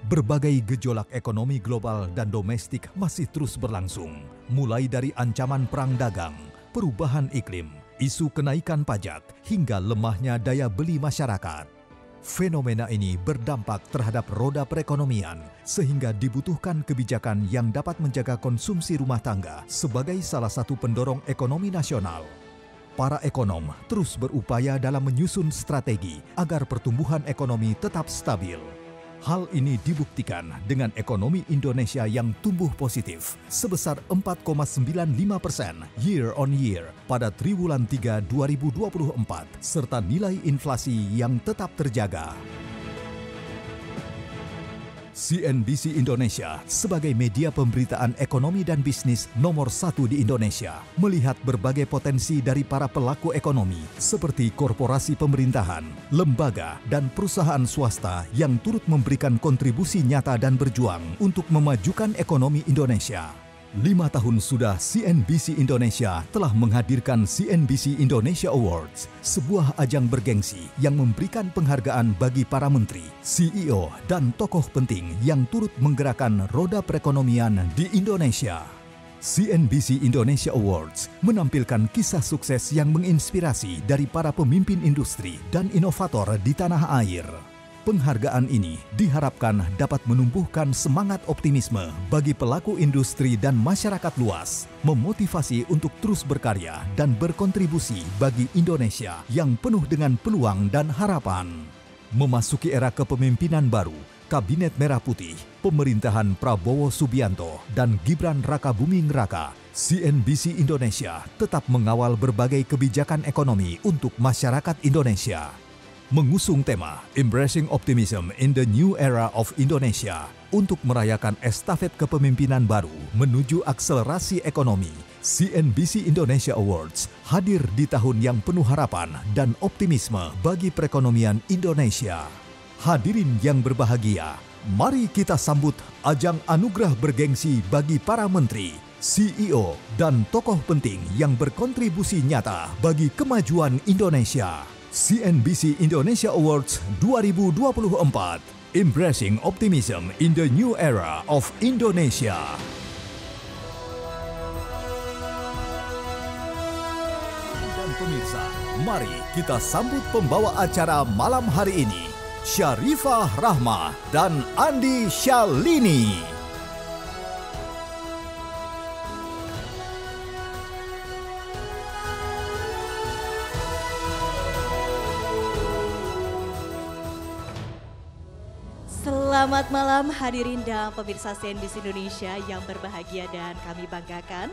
Berbagai gejolak ekonomi global dan domestik masih terus berlangsung, mulai dari ancaman perang dagang, perubahan iklim, isu kenaikan pajak, hingga lemahnya daya beli masyarakat. Fenomena ini berdampak terhadap roda perekonomian, sehingga dibutuhkan kebijakan yang dapat menjaga konsumsi rumah tangga sebagai salah satu pendorong ekonomi nasional. Para ekonom terus berupaya dalam menyusun strategi agar pertumbuhan ekonomi tetap stabil. Hal ini dibuktikan dengan ekonomi Indonesia yang tumbuh positif sebesar 4,95% year on year pada triwulan 3 2024 serta nilai inflasi yang tetap terjaga. CNBC Indonesia sebagai media pemberitaan ekonomi dan bisnis nomor 1 di Indonesia melihat berbagai potensi dari para pelaku ekonomi seperti korporasi pemerintahan, lembaga, dan perusahaan swasta yang turut memberikan kontribusi nyata dan berjuang untuk memajukan ekonomi Indonesia. 5 tahun sudah CNBC Indonesia telah menghadirkan CNBC Indonesia Awards, sebuah ajang bergengsi yang memberikan penghargaan bagi para menteri, CEO, dan tokoh penting yang turut menggerakkan roda perekonomian di Indonesia. CNBC Indonesia Awards menampilkan kisah sukses yang menginspirasi dari para pemimpin industri dan inovator di tanah air. Penghargaan ini diharapkan dapat menumbuhkan semangat optimisme bagi pelaku industri dan masyarakat luas, memotivasi untuk terus berkarya dan berkontribusi bagi Indonesia yang penuh dengan peluang dan harapan. Memasuki era kepemimpinan baru, Kabinet Merah Putih, pemerintahan Prabowo Subianto dan Gibran Rakabuming Raka, CNBC Indonesia tetap mengawal berbagai kebijakan ekonomi untuk masyarakat Indonesia. Mengusung tema Embracing Optimism in the New Era of Indonesia untuk merayakan estafet kepemimpinan baru menuju akselerasi ekonomi, CNBC Indonesia Awards hadir di tahun yang penuh harapan dan optimisme bagi perekonomian Indonesia. Hadirin yang berbahagia, mari kita sambut ajang anugerah bergengsi bagi para menteri, CEO, dan tokoh penting yang berkontribusi nyata bagi kemajuan Indonesia. CNBC Indonesia Awards 2024, Embracing Optimism in the New Era of Indonesia. Dan pemirsa, mari kita sambut pembawa acara malam hari ini, Syarifah Rahma dan Andi Syalini. Selamat malam hadirin dan pemirsa CNBC Indonesia yang berbahagia dan kami banggakan.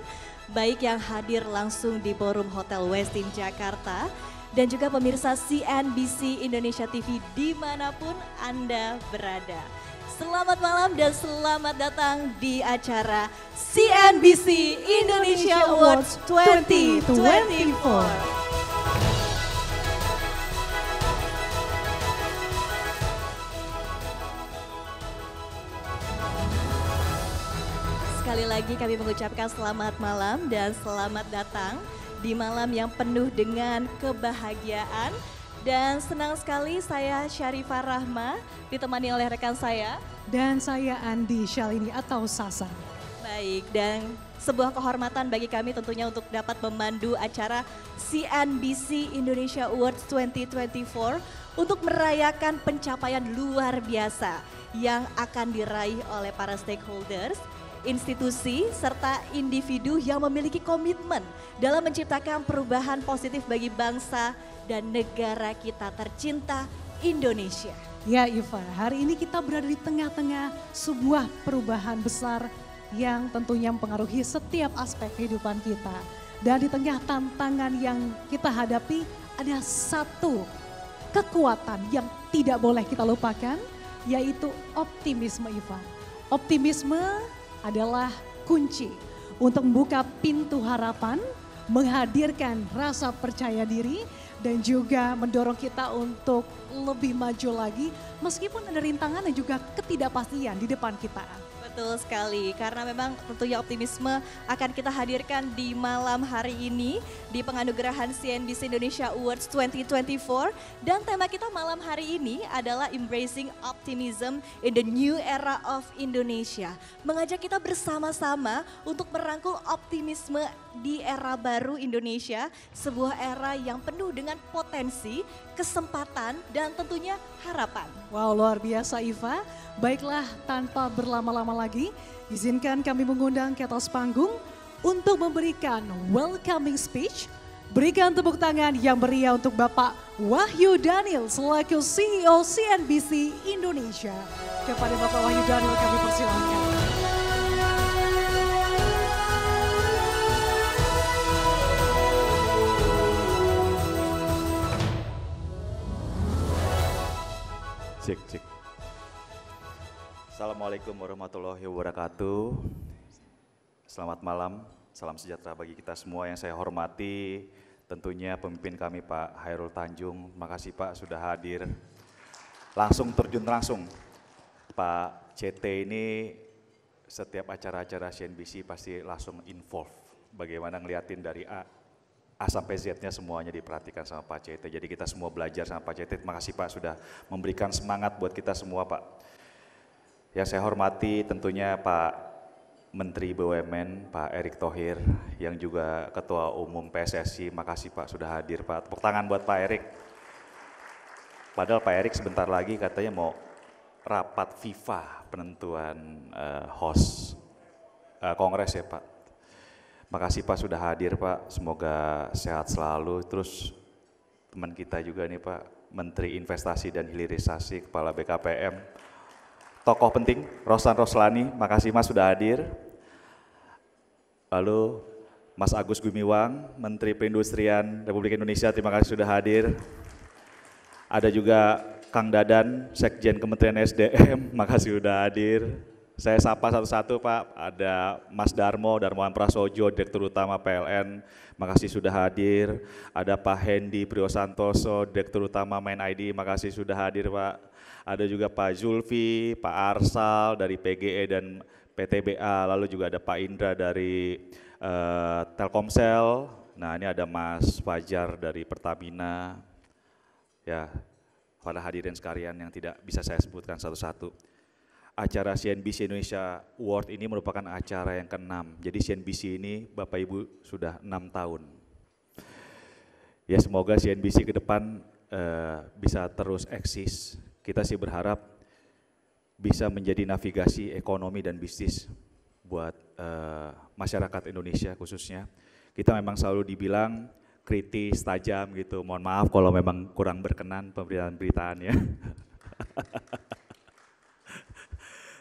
Baik yang hadir langsung di Ballroom Hotel Westin Jakarta dan juga pemirsa CNBC Indonesia TV dimanapun Anda berada. Selamat malam dan selamat datang di acara CNBC Indonesia Awards 2024. Sekali lagi kami mengucapkan selamat malam dan selamat datang di malam yang penuh dengan kebahagiaan. Dan senang sekali saya Syarifah Rahma ditemani oleh rekan saya. Dan saya Andi Syalini atau Sasa. Baik, dan sebuah kehormatan bagi kami tentunya untuk dapat memandu acara CNBC Indonesia Awards 2024 untuk merayakan pencapaian luar biasa yang akan diraih oleh para stakeholders, institusi, serta individu yang memiliki komitmen dalam menciptakan perubahan positif bagi bangsa dan negara kita tercinta Indonesia. Ya Iva, hari ini kita berada di tengah-tengah sebuah perubahan besar yang tentunya mempengaruhi setiap aspek kehidupan kita. Dan di tengah tantangan yang kita hadapi ada satu kekuatan yang tidak boleh kita lupakan, yaitu optimisme Iva. Optimisme adalah kunci untuk membuka pintu harapan, menghadirkan rasa percaya diri, dan juga mendorong kita untuk lebih maju lagi meskipun ada rintangan dan juga ketidakpastian di depan kita. Betul sekali, karena memang tentunya optimisme akan kita hadirkan di malam hari ini di penganugerahan CNBC Indonesia Awards 2024. Dan tema kita malam hari ini adalah Embracing Optimism in the New Era of Indonesia. Mengajak kita bersama-sama untuk merangkul optimisme di era baru Indonesia, sebuah era yang penuh dengan potensi, kesempatan, dan tentunya harapan. Wow, luar biasa Iva. Baiklah, tanpa berlama-lama lagi, izinkan kami mengundang ke atas panggung untuk memberikan welcoming speech. Berikan tepuk tangan yang meriah untuk Bapak Wahyu Daniel selaku CEO CNBC Indonesia. Kepada Bapak Wahyu Daniel kami persilakan. Cek. Assalamualaikum warahmatullahi wabarakatuh. Selamat malam, salam sejahtera bagi kita semua. Yang saya hormati tentunya pemimpin kami Pak Hairul Tanjung. Makasih Pak sudah hadir. Langsung terjun langsung. Pak CT ini setiap acara-acara CNBC pasti langsung involve. Bagaimana ngeliatin dari A sampai Z-nya semuanya diperhatikan sama Pak CT. Jadi kita semua belajar sama Pak CT. Terima kasih Pak sudah memberikan semangat buat kita semua Pak. Yang saya hormati tentunya Pak Menteri BUMN, Pak Erick Thohir, yang juga Ketua Umum PSSI. Makasih Pak sudah hadir Pak. Tepuk tangan buat Pak Erick. Padahal Pak Erick sebentar lagi katanya mau rapat FIFA penentuan host kongres ya Pak. Makasih Pak sudah hadir Pak, semoga sehat selalu. Terus teman kita juga nih Pak, Menteri Investasi dan Hilirisasi, Kepala BKPM, tokoh penting, Rosan Roslani, makasih Mas sudah hadir. Lalu Mas Agus Gumiwang, Menteri Perindustrian Republik Indonesia, terima kasih sudah hadir. Ada juga Kang Dadan, Sekjen Kementerian SDM, makasih sudah hadir. Saya sapa satu-satu Pak, ada Mas Darmowan Prasojo, Direktur Utama PLN, makasih sudah hadir. Ada Pak Hendy Priyosantoso, Direktur Utama Main ID, makasih sudah hadir Pak. Ada juga Pak Zulfi, Pak Arsal dari PGE dan PTBA, lalu juga ada Pak Indra dari Telkomsel. Nah ini ada Mas Fajar dari Pertamina. Ya, pada hadirin sekalian yang tidak bisa saya sebutkan satu-satu. Acara CNBC Indonesia Award ini merupakan acara yang ke-6. Jadi CNBC ini Bapak Ibu sudah 6 tahun. Ya semoga CNBC ke depan bisa terus eksis. Kita sih berharap bisa menjadi navigasi ekonomi dan bisnis buat masyarakat Indonesia khususnya. Kita memang selalu dibilang kritis, tajam gitu. Mohon maaf kalau memang kurang berkenan pemberitaan-beritaannya.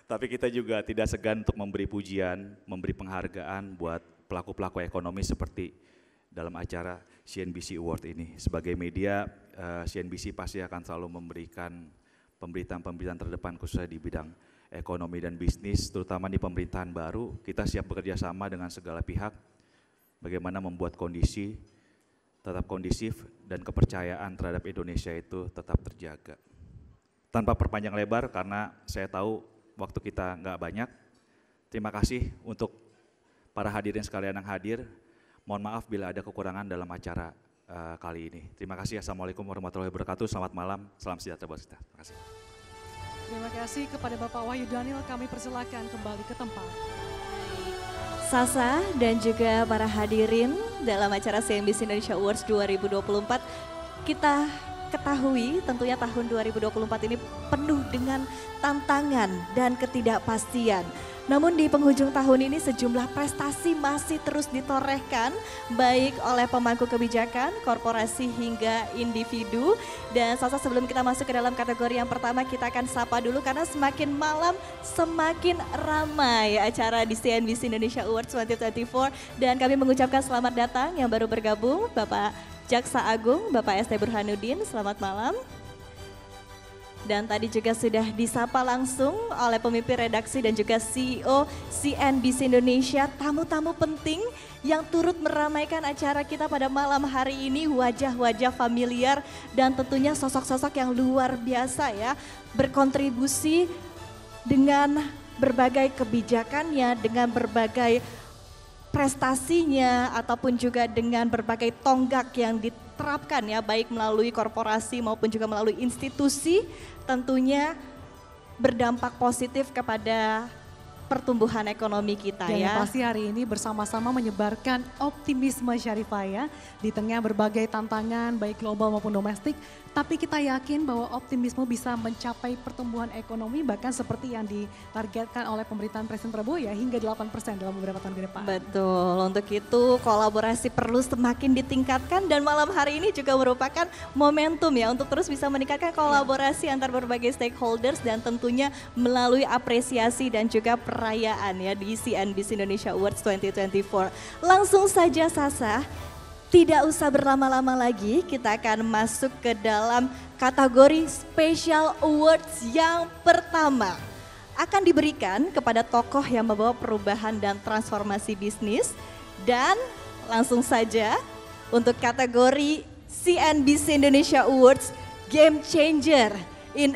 Tapi kita juga tidak segan untuk memberi pujian, memberi penghargaan buat pelaku-pelaku ekonomi seperti dalam acara CNBC Award ini. Sebagai media, CNBC pasti akan selalu memberikan pemberitaan-pemberitaan terdepan khususnya di bidang ekonomi dan bisnis, terutama di pemerintahan baru. Kita siap bekerja sama dengan segala pihak, bagaimana membuat kondisi tetap kondisif dan kepercayaan terhadap Indonesia itu tetap terjaga. Tanpa perpanjang lebar karena saya tahu waktu kita nggak banyak. Terima kasih untuk para hadirin sekalian yang hadir. Mohon maaf bila ada kekurangan dalam acara kali ini. Terima kasih. Assalamualaikum warahmatullahi wabarakatuh. Selamat malam. Salam sejahtera buat kita. Terima kasih. Terima kasih kepada Bapak Wahyu Daniel. Kami persilakan kembali ke tempat. Sasa dan juga para hadirin dalam acara CNBC Indonesia Awards 2024, kita ketahui tentunya tahun 2024 ini penuh dengan tantangan dan ketidakpastian. Namun di penghujung tahun ini sejumlah prestasi masih terus ditorehkan baik oleh pemangku kebijakan, korporasi hingga individu. Dan Sasa sebelum kita masuk ke dalam kategori yang pertama kita akan sapa dulu karena semakin malam semakin ramai acara di CNBC Indonesia Awards 2024. Dan kami mengucapkan selamat datang yang baru bergabung Bapak Jaksa Agung, Bapak ST Burhanuddin, selamat malam. Dan tadi juga sudah disapa langsung oleh pemimpin redaksi dan juga CEO CNBC Indonesia, tamu-tamu penting yang turut meramaikan acara kita pada malam hari ini, wajah-wajah familiar dan tentunya sosok-sosok yang luar biasa ya, berkontribusi dengan berbagai kebijakannya, dengan berbagai prestasinya, ataupun juga dengan berbagai tonggak yang diterapkan ya, baik melalui korporasi maupun juga melalui institusi, tentunya berdampak positif kepada pertumbuhan ekonomi kita Dan ya. pasti hari ini bersama-sama menyebarkan optimisme Syarifah ya, di tengah berbagai tantangan baik global maupun domestik, tapi kita yakin bahwa optimisme bisa mencapai pertumbuhan ekonomi bahkan seperti yang ditargetkan oleh pemerintahan Presiden Prabowo ya, hingga 8% dalam beberapa tahun ke depan. Betul, untuk itu kolaborasi perlu semakin ditingkatkan dan malam hari ini juga merupakan momentum ya untuk terus bisa meningkatkan kolaborasi antar berbagai stakeholders dan tentunya melalui apresiasi dan juga perayaan ya di CNBC Indonesia Awards 2024. Langsung saja Sasa, tidak usah berlama-lama lagi, kita akan masuk ke dalam kategori Special Awards yang pertama. Akan diberikan kepada tokoh yang membawa perubahan dan transformasi bisnis. Dan langsung saja untuk kategori CNBC Indonesia Awards Game Changer in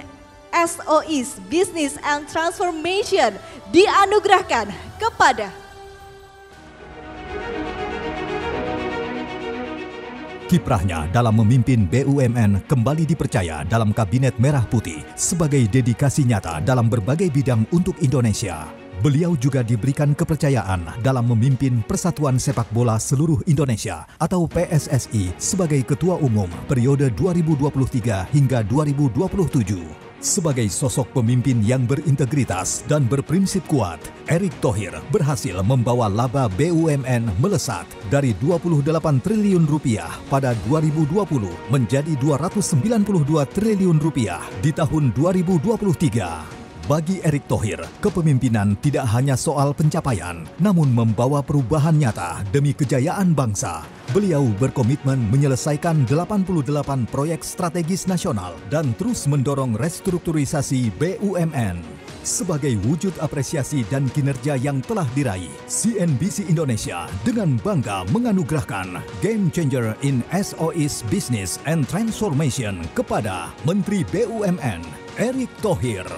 SOEs Business and Transformation dianugerahkan kepada Kiprahnya dalam memimpin BUMN kembali dipercaya dalam Kabinet Merah Putih sebagai dedikasi nyata dalam berbagai bidang untuk Indonesia. Beliau juga diberikan kepercayaan dalam memimpin Persatuan Sepak Bola Seluruh Indonesia atau PSSI sebagai Ketua Umum periode 2023 hingga 2027. Sebagai sosok pemimpin yang berintegritas dan berprinsip kuat, Erick Thohir berhasil membawa laba BUMN melesat dari 28 triliun rupiah pada 2020 menjadi 292 triliun rupiah di tahun 2023. Bagi Erick Thohir, kepemimpinan tidak hanya soal pencapaian, namun membawa perubahan nyata demi kejayaan bangsa. Beliau berkomitmen menyelesaikan 88 proyek strategis nasional dan terus mendorong restrukturisasi BUMN. Sebagai wujud apresiasi dan kinerja yang telah diraih, CNBC Indonesia dengan bangga menganugerahkan Game Changer in SOEs Business and Transformation kepada Menteri BUMN, Erick Thohir.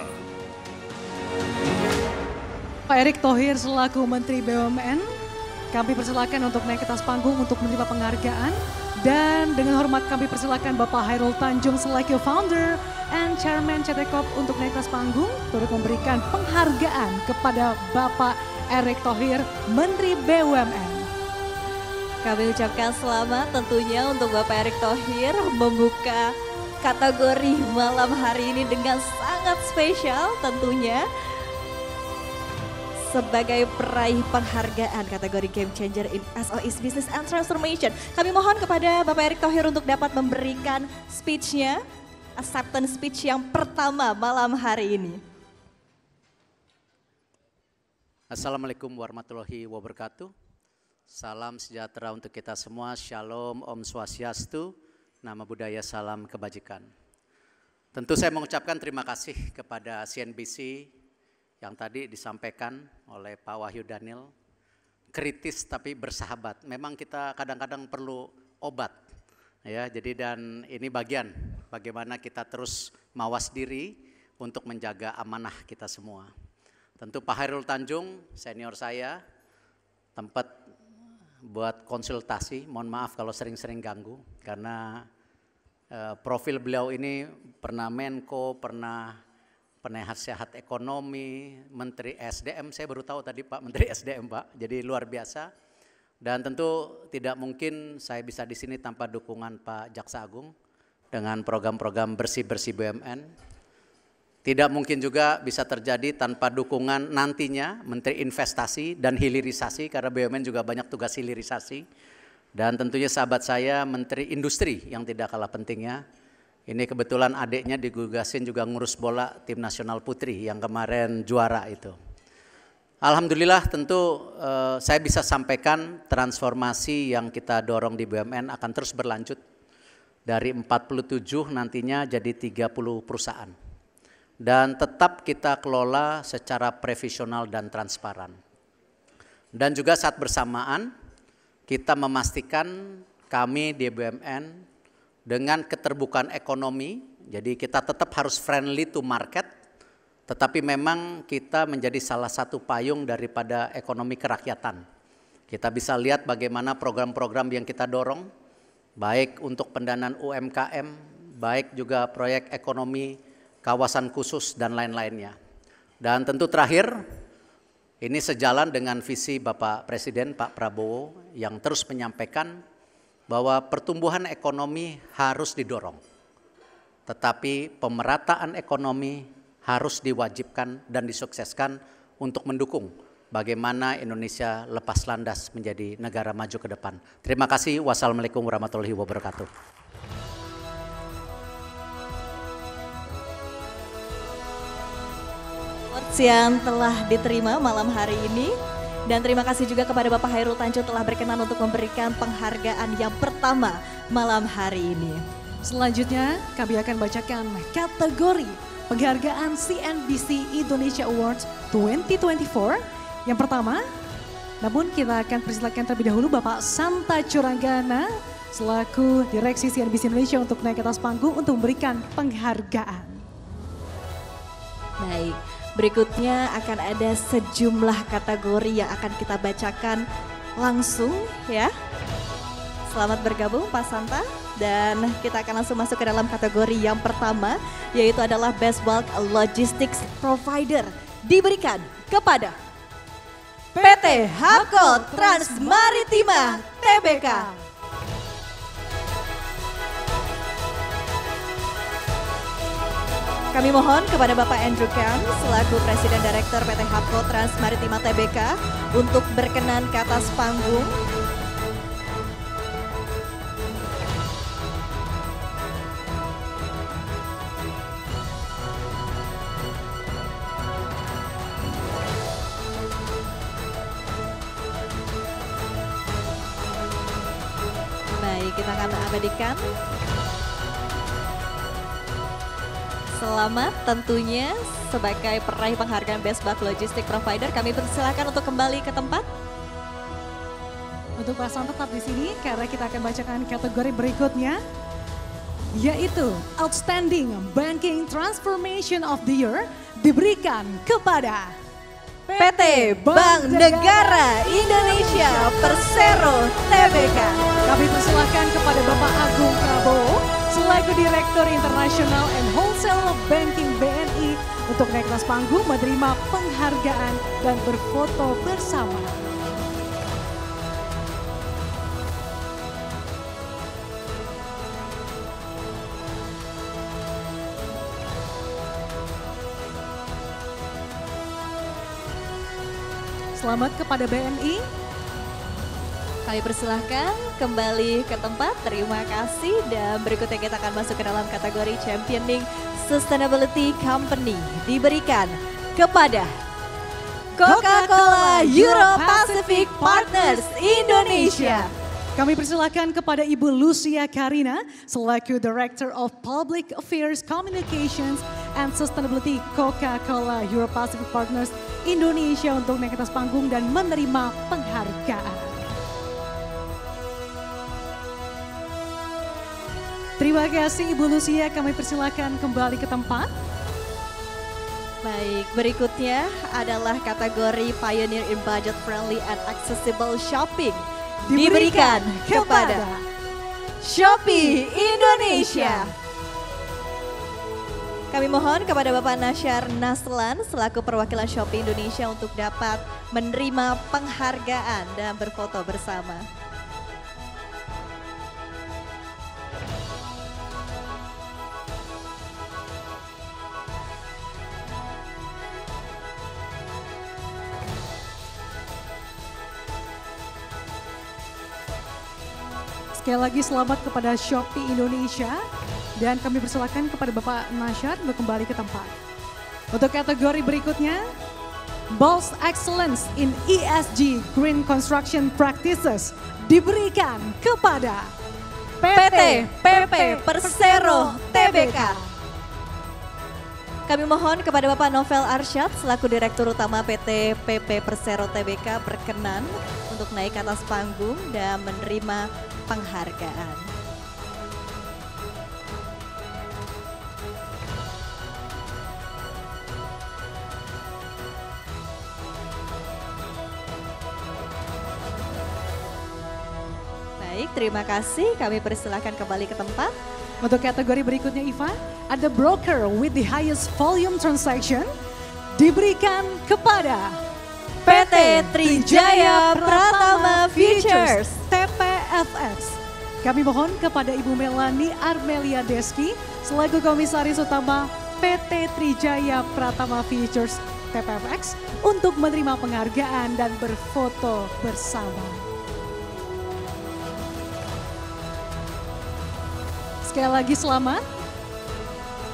Pak Erick Thohir selaku Menteri BUMN, kami persilakan untuk naik ke atas panggung untuk menerima penghargaan. Dan dengan hormat kami persilakan Bapak Hairul Tanjung selaku Founder and Chairman CT Corp untuk naik ke atas panggung, turut memberikan penghargaan kepada Bapak Erick Thohir, Menteri BUMN. Kami ucapkan selamat tentunya untuk Bapak Erick Thohir membuka kategori malam hari ini dengan sangat spesial tentunya. Sebagai peraih penghargaan kategori Game Changer in SOEs Business and Transformation. Kami mohon kepada Bapak Erick Thohir untuk dapat memberikan speech-nya, acceptance speech yang pertama malam hari ini. Assalamualaikum warahmatullahi wabarakatuh. Salam sejahtera untuk kita semua, Shalom, Om Swastiastu, nama budaya, salam kebajikan. Tentu saya mengucapkan terima kasih kepada CNBC yang tadi disampaikan oleh Pak Wahyu Daniel, kritis tapi bersahabat. Memang kita kadang-kadang perlu obat, ya. Jadi dan ini bagian bagaimana kita terus mawas diri untuk menjaga amanah kita semua. Tentu Pak Hairul Tanjung, senior saya, tempat buat konsultasi. Mohon maaf kalau sering-sering ganggu karena profil beliau ini pernah Menko, pernah penasehat ekonomi, Menteri SDM, saya baru tahu tadi Pak Menteri SDM Pak, jadi luar biasa. Dan tentu tidak mungkin saya bisa di sini tanpa dukungan Pak Jaksa Agung dengan program-program bersih-bersih BUMN. Tidak mungkin juga bisa terjadi tanpa dukungan nantinya Menteri Investasi dan Hilirisasi karena BUMN juga banyak tugas hilirisasi. Dan tentunya sahabat saya Menteri Industri yang tidak kalah pentingnya. Ini kebetulan adiknya digugasin juga ngurus bola tim nasional putri yang kemarin juara itu. Alhamdulillah tentu saya bisa sampaikan transformasi yang kita dorong di BUMN akan terus berlanjut. Dari 47 nantinya jadi 30 perusahaan. Dan tetap kita kelola secara profesional dan transparan. Dan juga saat bersamaan kita memastikan kami di BUMN dengan keterbukaan ekonomi, jadi kita tetap harus friendly to market, Tetapi memang kita menjadi salah satu payung daripada ekonomi kerakyatan. Kita bisa lihat bagaimana program-program yang kita dorong, baik untuk pendanaan UMKM, baik juga proyek ekonomi, kawasan khusus dan lain-lainnya. Dan tentu terakhir, ini sejalan dengan visi Bapak Presiden Pak Prabowo yang terus menyampaikan bahwa pertumbuhan ekonomi harus didorong. Tetapi pemerataan ekonomi harus diwajibkan dan disukseskan untuk mendukung bagaimana Indonesia lepas landas menjadi negara maju ke depan. Terima kasih. Wassalamualaikum warahmatullahi wabarakatuh. Yang telah diterima malam hari ini. Dan terima kasih juga kepada Bapak Hairul Tanjung telah berkenan untuk memberikan penghargaan yang pertama malam hari ini. Selanjutnya kami akan bacakan kategori penghargaan CNBC Indonesia Awards 2024. Yang pertama, namun kita akan persilakan terlebih dahulu Bapak Santa Churanggana selaku Direksi CNBC Indonesia untuk naik ke atas panggung untuk memberikan penghargaan. Baik, berikutnya akan ada sejumlah kategori yang akan kita bacakan langsung ya. Selamat bergabung Pak Santa. Dan kita akan langsung masuk ke dalam kategori yang pertama, yaitu adalah Best Bulk Logistics Provider, diberikan kepada PT Hapco Transmaritima Tbk. Kami mohon kepada Bapak Andrew Kang selaku Presiden Direktur PT Hapco Transmaritima Tbk untuk berkenan ke atas panggung. Kita akan abadikan. Selamat tentunya sebagai peraih penghargaan Best Bulk Logistic Provider. Kami persilakan untuk kembali ke tempat. Untuk Pak Santa tetap di sini karena kita akan bacakan kategori berikutnya, yaitu Outstanding Banking Transformation of the Year diberikan kepada PT Bank Negara Indonesia Persero Tbk. Kami persilakan kepada Bapak Agung Prabowo selaku Direktur International and Wholesale Banking BNI untuk naik ke atas panggung menerima penghargaan dan berfoto bersama. Selamat kepada BNI. Kami persilahkan kembali ke tempat, terima kasih. Dan berikutnya kita akan masuk ke dalam kategori Championing Sustainability Company, diberikan kepada Coca-Cola Euro-Pacific Partners Indonesia. Kami persilakan kepada Ibu Lucia Karina selaku Director of Public Affairs Communications and Sustainability Coca-Cola Euro-Pacific Partners Indonesia untuk naik ke atas panggung dan menerima penghargaan. Terima kasih Ibu Lucia, kami persilakan kembali ke tempat. Baik, berikutnya adalah kategori Pioneer in Budget Friendly and Accessible Shopping, diberikan kepada Shopee Indonesia. Kami mohon kepada Bapak Nasyar Naslan selaku perwakilan Shopee Indonesia untuk dapat menerima penghargaan dan berfoto bersama. Sekali lagi selamat kepada Shopee Indonesia dan kami persilakan kepada Bapak Nasyar untuk kembali ke tempat. Untuk kategori berikutnya, Bold Excellence in ESG Green Construction Practices diberikan kepada PT PP Persero Tbk. Kami mohon kepada Bapak Novel Arsyad selaku Direktur Utama PT PP Persero Tbk berkenan untuk naik ke atas panggung dan menerima penghargaan. Baik, terima kasih. Kami persilahkan kembali ke tempat. Untuk kategori berikutnya Iva, ada broker with the highest volume transaction diberikan kepada PT Trijaya Pratama Futures TPFX. Kami mohon kepada Ibu Melani Armelia Deski selaku Komisaris Utama PT Trijaya Pratama Futures TPFX untuk menerima penghargaan dan berfoto bersama. Sekali lagi selamat.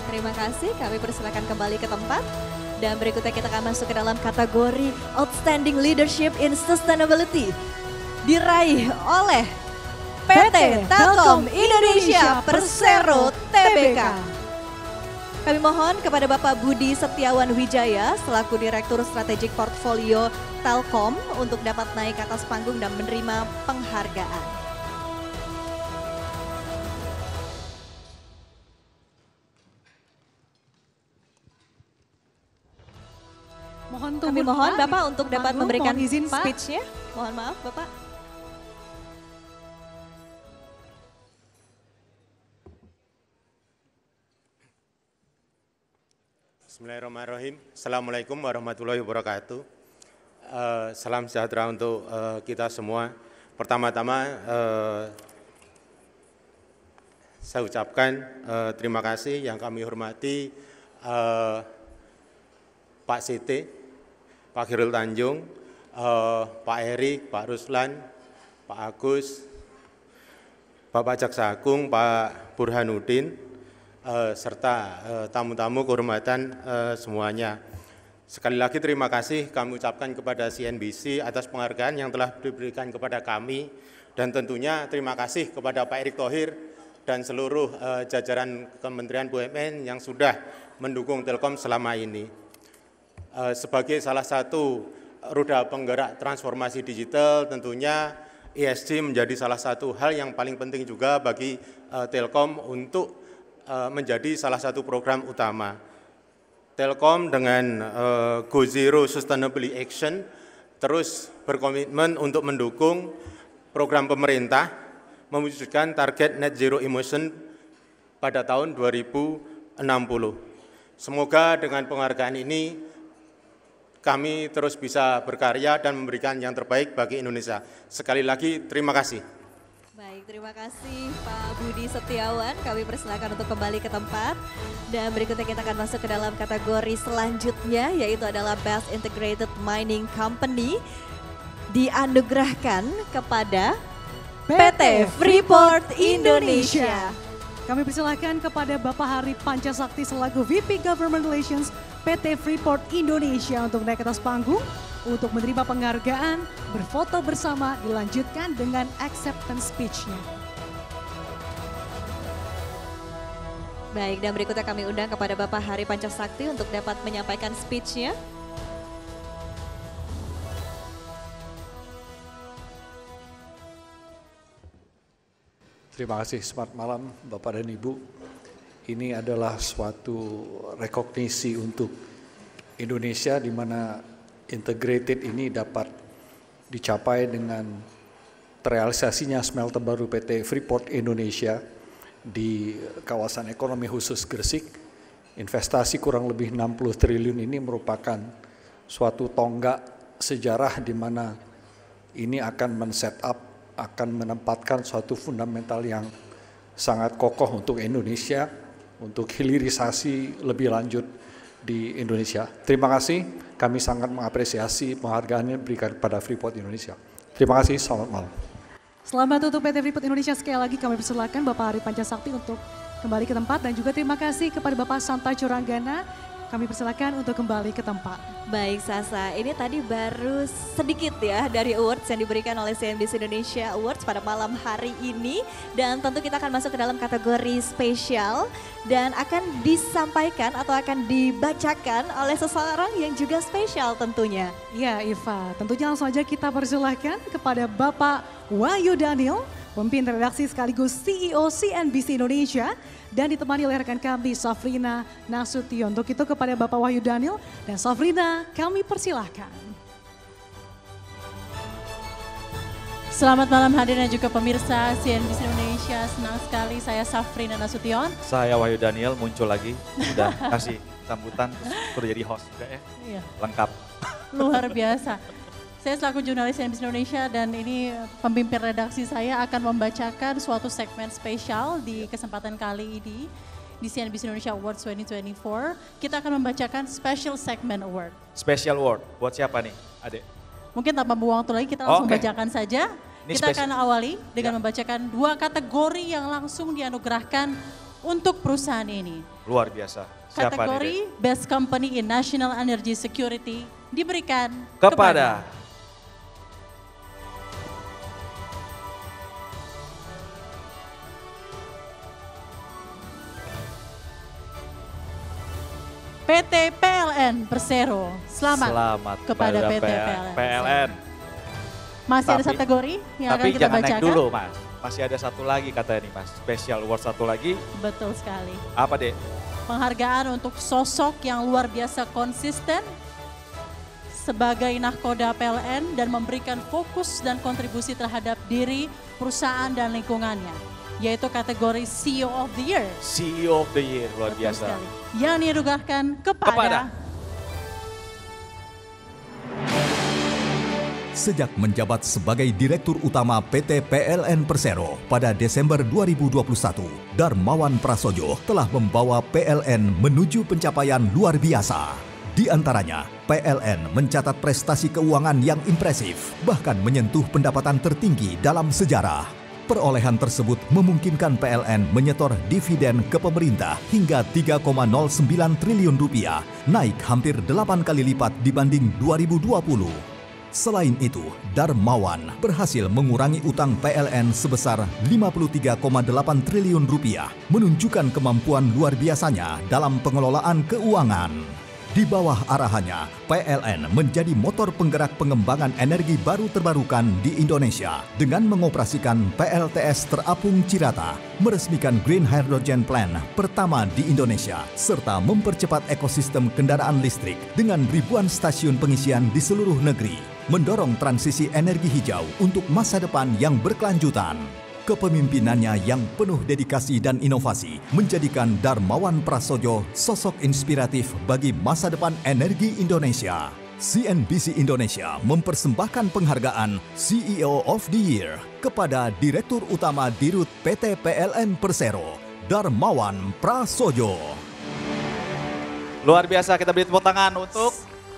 Terima kasih, kami persilakan kembali ke tempat. Dan berikutnya kita akan masuk ke dalam kategori Outstanding Leadership in Sustainability. Diraih oleh PT Telkom Indonesia Persero Tbk. Kami mohon kepada Bapak Budi Setiawan Wijaya selaku Direktur Strategic Portfolio Telkom untuk dapat naik ke atas panggung dan menerima penghargaan. Kami mohon Bapak untuk dapat memberikan izin Pak. speech-nya. Mohon maaf Bapak. Bismillahirrahmanirrahim. Assalamualaikum warahmatullahi wabarakatuh. Salam sejahtera untuk kita semua. Pertama-tama saya ucapkan terima kasih yang kami hormati Pak Siti, Pak Hairul Tanjung, Pak Erik, Pak Ruslan, Pak Agus, Bapak Jaksa Agung, Pak Burhanuddin, serta tamu-tamu kehormatan semuanya. Sekali lagi terima kasih kami ucapkan kepada CNBC atas penghargaan yang telah diberikan kepada kami, dan tentunya terima kasih kepada Pak Erick Thohir dan seluruh jajaran Kementerian BUMN yang sudah mendukung Telkom selama ini. Sebagai salah satu roda penggerak transformasi digital, tentunya ESG menjadi salah satu hal yang paling penting juga bagi Telkom untuk menjadi salah satu program utama. Telkom dengan Go Zero Sustainability Action terus berkomitmen untuk mendukung program pemerintah mewujudkan target net zero emission pada tahun 2060. Semoga dengan penghargaan ini kami terus bisa berkarya dan memberikan yang terbaik bagi Indonesia. Sekali lagi terima kasih. Baik, terima kasih Pak Budi Setiawan. Kami persilakan untuk kembali ke tempat. Dan berikutnya kita akan masuk ke dalam kategori selanjutnya, yaitu adalah Best Integrated Mining Company. Dianugerahkan kepada PT Freeport Indonesia. Kami persilakan kepada Bapak Hari Pancasakti selaku VP Government Relations PT Freeport Indonesia untuk naik ke atas panggung untuk menerima penghargaan, berfoto bersama, dilanjutkan dengan acceptance speech-nya. Baik, dan berikutnya kami undang kepada Bapak Hari Pancasakti untuk dapat menyampaikan speech-nya. Terima kasih, selamat malam Bapak dan Ibu. Ini adalah suatu rekognisi untuk Indonesia di mana integrated ini dapat dicapai dengan terrealisasinya smelter baru PT Freeport Indonesia di kawasan ekonomi khusus Gresik. Investasi kurang lebih 60 triliun ini merupakan suatu tonggak sejarah di mana ini akan men-set up, akan menempatkan suatu fundamental yang sangat kokoh untuk Indonesia, untuk hilirisasi lebih lanjut di Indonesia. Terima kasih, kami sangat mengapresiasi penghargaan yang diberikan kepada Freeport Indonesia. Terima kasih, selamat malam. Selamat untuk PT Freeport Indonesia. Sekali lagi kami persilakan Bapak Hari Pancasakti untuk kembali ke tempat, dan juga terima kasih kepada Bapak Santa Curanggana. Kami persilakan untuk kembali ke tempat. Baik Sasa, ini tadi baru sedikit ya dari awards yang diberikan oleh CNBC Indonesia Awards pada malam hari ini. Dan tentu kita akan masuk ke dalam kategori spesial dan akan disampaikan atau akan dibacakan oleh seseorang yang juga spesial tentunya. Ya Iva, tentunya langsung saja kita persilahkan kepada Bapak Wahyu Daniel, pemimpin redaksi sekaligus CEO CNBC Indonesia, dan ditemani oleh rekan kami Safrina Nasution. Untuk itu kepada Bapak Wahyu Daniel dan Safrina kami persilahkan. Selamat malam hadirin dan juga pemirsa CNBC Indonesia. Senang sekali saya Safrina Nasution. Saya Wahyu Daniel muncul lagi, udah kasih sambutan terus jadi host juga ya. Iya. Lengkap. Luar biasa. Saya selaku jurnalis CNBC Indonesia dan ini pemimpin redaksi saya akan membacakan suatu segmen spesial di kesempatan kali ini di CNBC Indonesia Awards 2024. Kita akan membacakan special segment award. Special award buat siapa nih, Adek? Mungkin tanpa membuang waktu lagi kita langsung bacakan saja. Ini kita akan awali dengan membacakan 2 kategori yang langsung dianugerahkan untuk perusahaan ini. Luar biasa. Siapa Kategori nih, Best Company in National Energy Security diberikan kepada PT PLN Persero. Selamat kepada PT PLN. Masih ada kategori yang akan kita bacakan. Tapi jangan naik dulu, Mas. Masih ada satu lagi katanya nih, Mas. Special award satu lagi. Betul sekali. Apa, Dek? Penghargaan untuk sosok yang luar biasa konsisten sebagai nahkoda PLN dan memberikan fokus dan kontribusi terhadap diri, perusahaan dan lingkungannya, yaitu kategori CEO of the Year. CEO of the Year, luar Betul biasa. Sekali. Yang dianugerahkan kepada Sejak menjabat sebagai Direktur Utama PT PLN Persero pada Desember 2021, Darmawan Prasojo telah membawa PLN menuju pencapaian luar biasa. Di antaranya, PLN mencatat prestasi keuangan yang impresif, bahkan menyentuh pendapatan tertinggi dalam sejarah. Perolehan tersebut memungkinkan PLN menyetor dividen ke pemerintah hingga 3,09 triliun rupiah, naik hampir 8 kali lipat dibanding 2020. Selain itu, Darmawan berhasil mengurangi utang PLN sebesar 53,8 triliun rupiah, menunjukkan kemampuan luar biasanya dalam pengelolaan keuangan. Di bawah arahannya, PLN menjadi motor penggerak pengembangan energi baru terbarukan di Indonesia dengan mengoperasikan PLTS terapung Cirata, meresmikan Green Hydrogen Plant pertama di Indonesia, serta mempercepat ekosistem kendaraan listrik dengan ribuan stasiun pengisian di seluruh negeri, mendorong transisi energi hijau untuk masa depan yang berkelanjutan. Kepemimpinannya yang penuh dedikasi dan inovasi menjadikan Darmawan Prasojo sosok inspiratif bagi masa depan energi Indonesia. CNBC Indonesia mempersembahkan penghargaan CEO of the Year kepada Direktur Utama Dirut PT PLN Persero, Darmawan Prasojo. Luar biasa, kita beri tepuk tangan untuk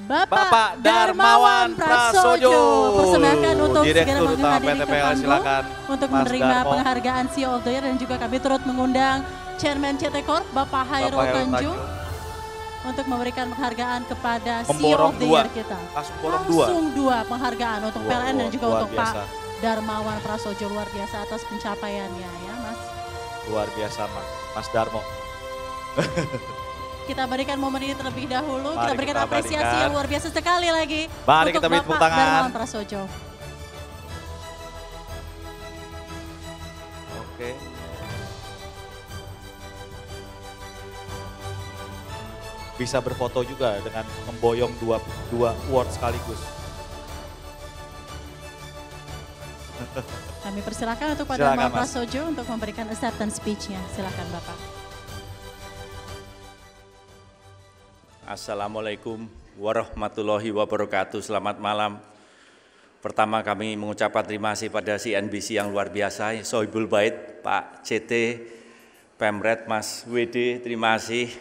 Bapak Darmawan Prasojo. Persembahkan untuk segera menghadiri ke panggung untuk menerima penghargaan CEO of the Year, dan juga kami turut mengundang Chairman CT Corp Bapak Hairul Tanjung untuk memberikan penghargaan kepada CEO of the Year kita. Langsung dua penghargaan untuk PLN dan juga untuk Pak Darmawan Prasojo. Luar biasa atas pencapaiannya ya Mas. Luar biasa Mas Darmo. Kita berikan momen ini terlebih dahulu, kita berikan apresiasi yang luar biasa sekali lagi Mari untuk kita beri tepuk tangan. Darmawan Prasojo. Oke. Bisa berfoto juga dengan memboyong dua award sekaligus. Kami persilakan untuk Pak Darmawan Prasojo untuk memberikan acceptance speech-nya. Silakan Bapak. Assalamualaikum warahmatullahi wabarakatuh. Selamat malam. Pertama kami mengucapkan terima kasih pada CNBC yang luar biasa, Sohibul Bait, Pak CT, Pemret, Mas WD, terima kasih.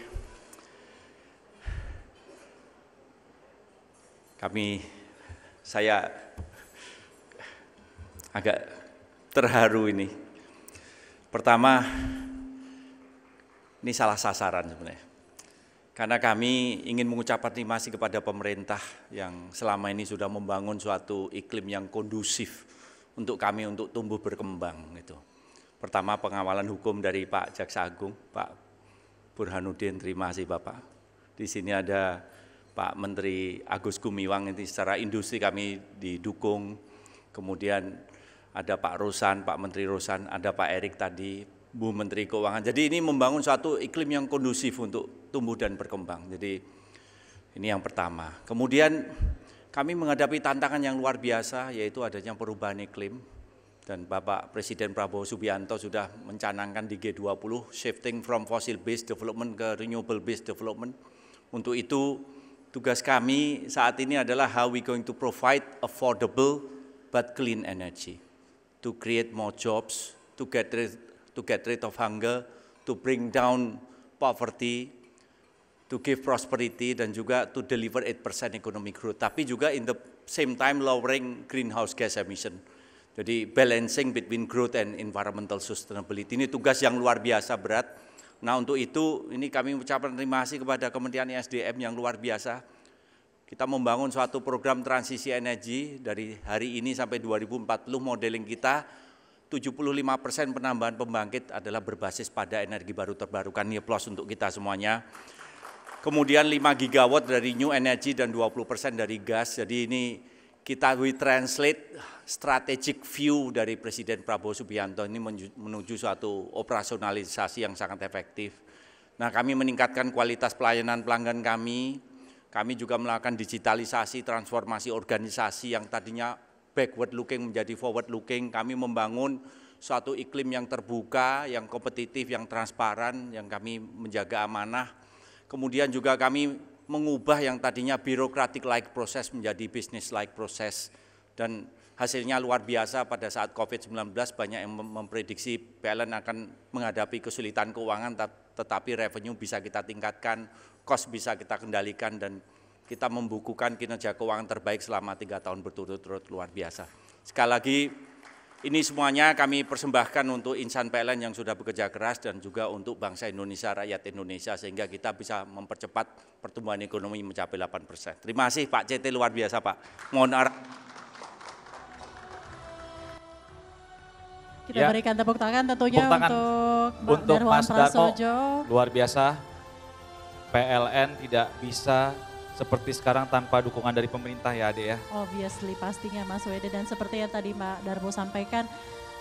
Saya agak terharu ini. Pertama, ini salah sasaran sebenarnya. Karena kami ingin mengucapkan terima kasih kepada pemerintah yang selama ini sudah membangun suatu iklim yang kondusif untuk kami untuk tumbuh berkembang. Gitu. Pertama pengawalan hukum dari Pak Jaksa Agung, Pak Burhanuddin, terima kasih Bapak. Di sini ada Pak Menteri Agus Gumiwang, ini secara industri kami didukung. Kemudian ada Pak Rosan, Pak Menteri Rosan, ada Pak Erik tadi, Bu Menteri Keuangan. Jadi ini membangun suatu iklim yang kondusif untuk tumbuh dan berkembang. Jadi ini yang pertama. Kemudian kami menghadapi tantangan yang luar biasa, yaitu adanya perubahan iklim. dan Bapak Presiden Prabowo Subianto sudah mencanangkan di G20 shifting from fossil based development ke renewable based development. Untuk itu tugas kami saat ini adalah how we going to provide affordable but clean energy to create more jobs, to get rid of hunger, to bring down poverty, to give prosperity, dan juga to deliver 8% economic growth, tapi juga in the same time lowering greenhouse gas emission. Jadi balancing between growth and environmental sustainability, ini tugas yang luar biasa berat. Nah untuk itu ini kami mengucapkan terima kasih kepada Kementerian ESDM yang luar biasa. Kita membangun suatu program transisi energi dari hari ini sampai 2040, modeling kita 75% penambahan pembangkit adalah berbasis pada energi baru terbarukan. Ini plus untuk kita semuanya. Kemudian 5 gigawatt dari new energy dan 20% dari gas. Jadi ini we translate strategic view dari Presiden Prabowo Subianto ini menuju suatu operasionalisasi yang sangat efektif. Nah, kami meningkatkan kualitas pelayanan pelanggan kami juga melakukan digitalisasi, transformasi organisasi yang tadinya backward looking menjadi forward looking. Kami membangun suatu iklim yang terbuka, yang kompetitif, yang transparan, yang kami menjaga amanah. Kemudian juga kami mengubah yang tadinya birokratik like proses menjadi business like proses, dan hasilnya luar biasa. Pada saat COVID-19 banyak yang memprediksi PLN akan menghadapi kesulitan keuangan, tetapi revenue bisa kita tingkatkan, cost bisa kita kendalikan, dan kita membukukan kinerja keuangan terbaik selama 3 tahun berturut-turut, luar biasa. Sekali lagi ini semuanya kami persembahkan untuk insan PLN yang sudah bekerja keras dan juga untuk bangsa Indonesia, rakyat Indonesia, sehingga kita bisa mempercepat pertumbuhan ekonomi mencapai 8%. Terima kasih Pak CT, luar biasa Pak. Mohon arah. Kita berikan tepuk tangan tentunya untuk Mas Prasojo. Luar biasa, PLN tidak bisa seperti sekarang tanpa dukungan dari pemerintah ya Ade ya. Obviously pastinya Mas Wede, dan seperti yang tadi Mbak Darmo sampaikan,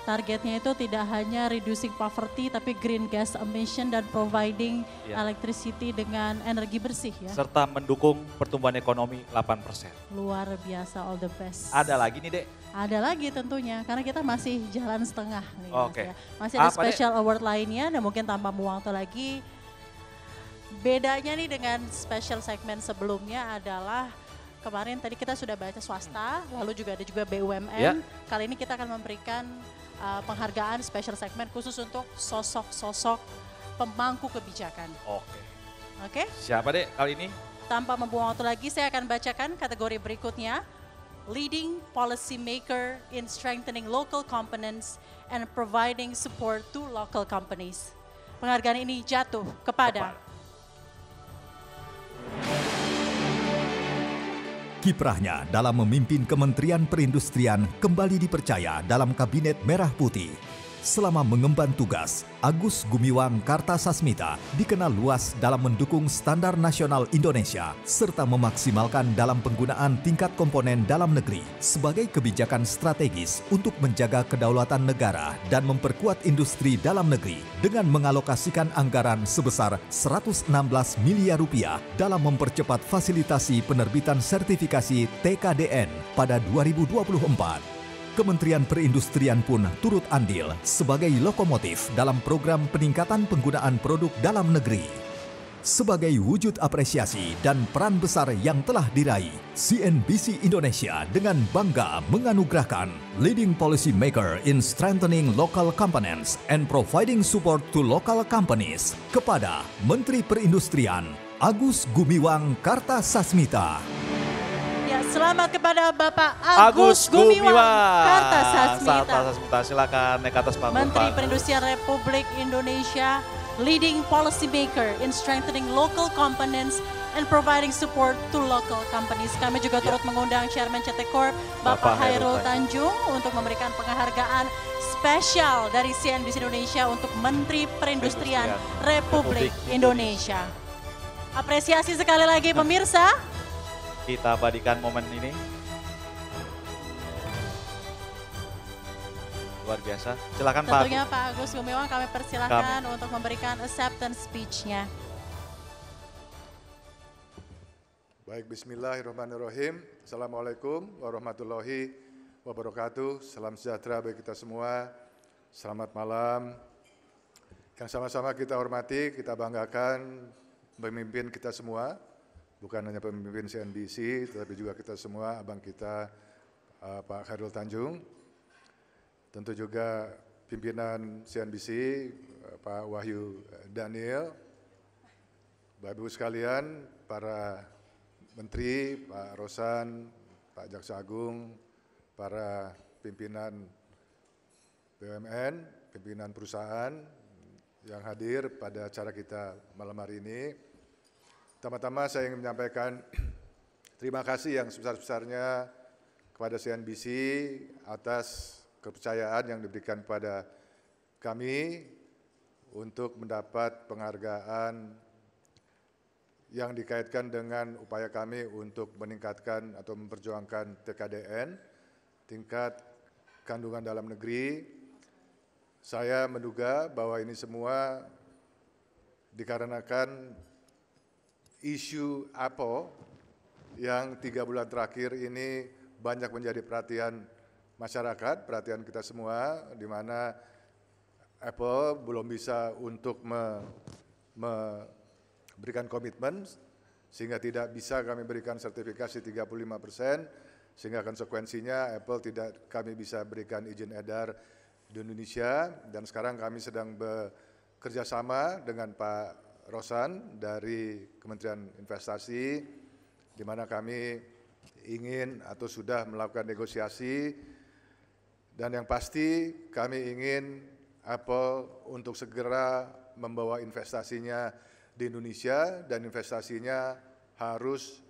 targetnya itu tidak hanya reducing poverty tapi green gas emission dan providing electricity dengan energi bersih ya. Serta mendukung pertumbuhan ekonomi 8%. Luar biasa, all the best. Ada lagi nih Dek? Ada lagi tentunya, karena kita masih jalan setengah nih Mas ya. Masih ada apa, special award lainnya dan mungkin tanpa waktu lagi. Bedanya nih dengan special segmen sebelumnya adalah kemarin tadi kita sudah baca swasta, lalu juga ada juga BUMN. Kali ini kita akan memberikan penghargaan special segmen khusus untuk sosok-sosok pemangku kebijakan. Oke. Siapa Dek kali ini? Tanpa membuang waktu lagi, saya akan bacakan kategori berikutnya. Leading policy maker in strengthening local components and providing support to local companies. Penghargaan ini jatuh kepada Kiprahnya dalam memimpin Kementerian Perindustrian kembali dipercaya dalam Kabinet Merah Putih. Selama mengemban tugas, Agus Gumiwang Kartasasmita dikenal luas dalam mendukung standar nasional Indonesia serta memaksimalkan dalam penggunaan tingkat komponen dalam negeri sebagai kebijakan strategis untuk menjaga kedaulatan negara dan memperkuat industri dalam negeri dengan mengalokasikan anggaran sebesar 116 miliar rupiah dalam mempercepat fasilitasi penerbitan sertifikasi TKDN pada 2024. Kementerian Perindustrian pun turut andil sebagai lokomotif dalam program peningkatan penggunaan produk dalam negeri. Sebagai wujud apresiasi dan peran besar yang telah diraih, CNBC Indonesia dengan bangga menganugerahkan Leading Policy Maker in Strengthening Local Components and Providing Support to Local Companies kepada Menteri Perindustrian Agus Gumiwang Kartasasmita. Ya, selamat kepada Bapak Agus Gumiwang Kartasasmita. Silakan naik ke atas panggung. Menteri Perindustrian Republik Indonesia, leading policy maker in strengthening local components and providing support to local companies. Kami juga turut mengundang Chairman CT Corp, Bapak Hairul Tanjung, untuk memberikan penghargaan spesial dari CNBC Indonesia untuk Menteri Perindustrian Republik Indonesia. Apresiasi sekali lagi pemirsa. Kita abadikan momen ini. Luar biasa. Silakan Pak. Tentunya Pak Agus Gumiwang kami persilahkan untuk memberikan acceptance speech-nya. Baik, bismillahirrahmanirrahim. Assalamualaikum warahmatullahi wabarakatuh. Salam sejahtera bagi kita semua. Selamat malam. Yang sama-sama kita hormati, kita banggakan pemimpin kita semua. Bukan hanya pemimpin CNBC, tetapi juga kita semua, abang kita Pak Hairul Tanjung. Tentu juga pimpinan CNBC, Pak Wahyu Daniel. Bapak Ibu sekalian, para menteri, Pak Rosan, Pak Jaksa Agung, para pimpinan BUMN, pimpinan perusahaan yang hadir pada acara kita malam hari ini. Pertama-tama saya ingin menyampaikan terima kasih yang sebesar-besarnya kepada CNBC atas kepercayaan yang diberikan kepada kami untuk mendapat penghargaan yang dikaitkan dengan upaya kami untuk meningkatkan atau memperjuangkan TKDN, tingkat kandungan dalam negeri. Saya menduga bahwa ini semua dikarenakan isu Apple yang 3 bulan terakhir ini banyak menjadi perhatian masyarakat, perhatian kita semua, di mana Apple belum bisa untuk berikan komitmen, sehingga tidak bisa kami berikan sertifikasi 35%, sehingga konsekuensinya Apple tidak kami bisa berikan izin edar di Indonesia. Dan sekarang kami sedang bekerja sama dengan Pak Rosan dari Kementerian Investasi, di mana kami ingin atau sudah melakukan negosiasi, dan yang pasti kami ingin Apple untuk segera membawa investasinya di Indonesia, dan investasinya harus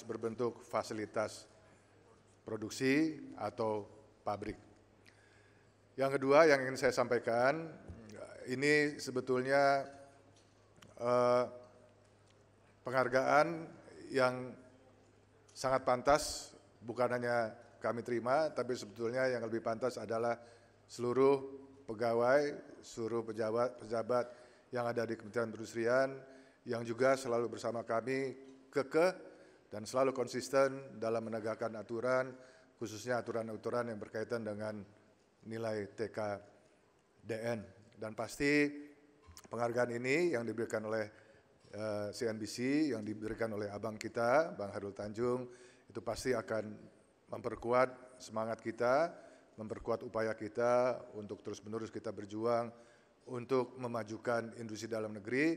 berbentuk fasilitas produksi atau pabrik. Yang kedua yang ingin saya sampaikan, ini sebetulnya penghargaan yang sangat pantas, bukan hanya kami terima, tapi sebetulnya yang lebih pantas adalah seluruh pegawai, seluruh pejabat yang ada di Kementerian Perindustrian, yang juga selalu bersama kami kekeh dan selalu konsisten dalam menegakkan aturan, khususnya aturan-aturan yang berkaitan dengan nilai TKDN. Dan pasti penghargaan ini yang diberikan oleh CNBC, yang diberikan oleh abang kita, Bang Hairul Tanjung, itu pasti akan memperkuat semangat kita, memperkuat upaya kita untuk terus-menerus kita berjuang untuk memajukan industri dalam negeri,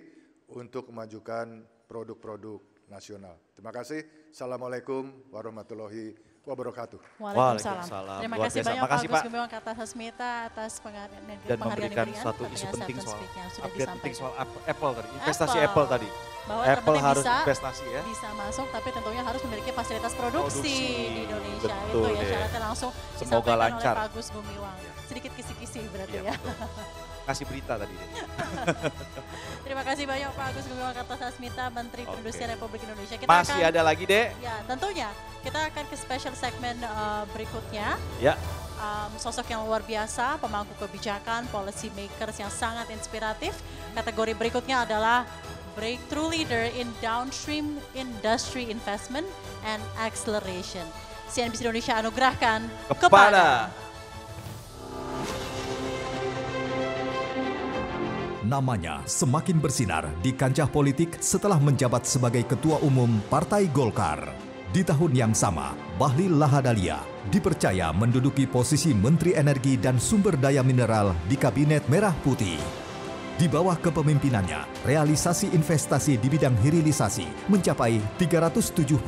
untuk memajukan produk-produk nasional. Terima kasih. Assalamualaikum warahmatullahi wabarakatuh. Waalaikumsalam. Terima kasih banyak Pak Agus Gumiwang Kartasasmita atas penghargaan dan memberikan suatu isu penting soal update penting soal Apple tadi, investasi Apple tadi. Bahwa Apple harus bisa, investasi ya. Bisa masuk, tapi tentunya harus memiliki fasilitas produksi di Indonesia. Betul, itu ya syaratnya langsung semoga lancar oleh Pak Agus Gumiwang. Sedikit kisi-kisi berarti ya. Kasih berita tadi. Terima kasih banyak Pak Agus Gumiwang Kartasasmita, Menteri Perindustrian Republik Indonesia. Kita masih ada lagi, Dek? Ya, tentunya. Kita akan ke special segmen berikutnya. Ya. Sosok yang luar biasa, pemangku kebijakan, policy makers yang sangat inspiratif. Kategori berikutnya adalah Breakthrough Leader in Downstream Industry Investment and Acceleration. CNBC Indonesia anugerahkan kepada namanya semakin bersinar di kancah politik setelah menjabat sebagai Ketua Umum Partai Golkar. Di tahun yang sama, Bahlil Lahadalia dipercaya menduduki posisi Menteri Energi dan Sumber Daya Mineral di Kabinet Merah Putih. Di bawah kepemimpinannya, realisasi investasi di bidang hilirisasi mencapai 375,4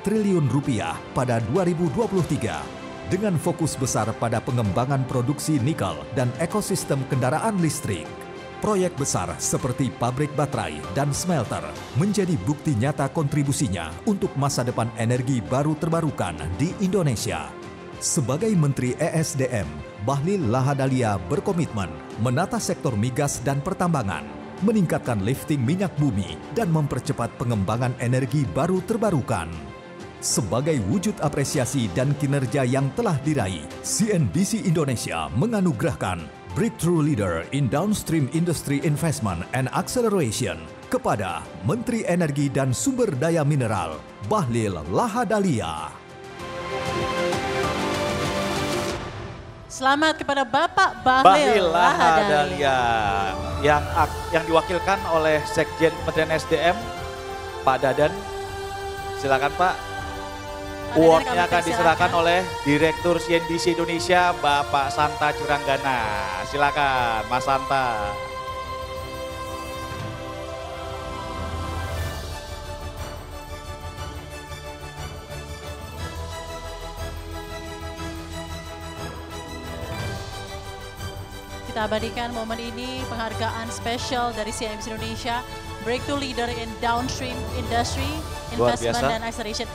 triliun rupiah pada 2023. Dengan fokus besar pada pengembangan produksi nikel dan ekosistem kendaraan listrik. Proyek besar seperti pabrik baterai dan smelter menjadi bukti nyata kontribusinya untuk masa depan energi baru terbarukan di Indonesia. Sebagai Menteri ESDM, Bahlil Lahadalia berkomitmen menata sektor migas dan pertambangan, meningkatkan lifting minyak bumi, dan mempercepat pengembangan energi baru terbarukan. Sebagai wujud apresiasi dan kinerja yang telah diraih, CNBC Indonesia menganugerahkan Breakthrough Leader in Downstream Industry Investment and Acceleration kepada Menteri Energi dan Sumber Daya Mineral, Bahlil Lahadalia. Selamat kepada Bapak Bahlil Lahadalia yang diwakilkan oleh Sekjen Kementerian SDM, Pak Dadan. Silakan Pak. Award-nya akan diserahkan oleh Direktur CNBC Indonesia, Bapak Santa Curanggana. Silakan Mas Santa. Kita abadikan momen ini, penghargaan spesial dari CNBC Indonesia, Breakthrough Leader in Downstream Industry, Investment dan Acceleration.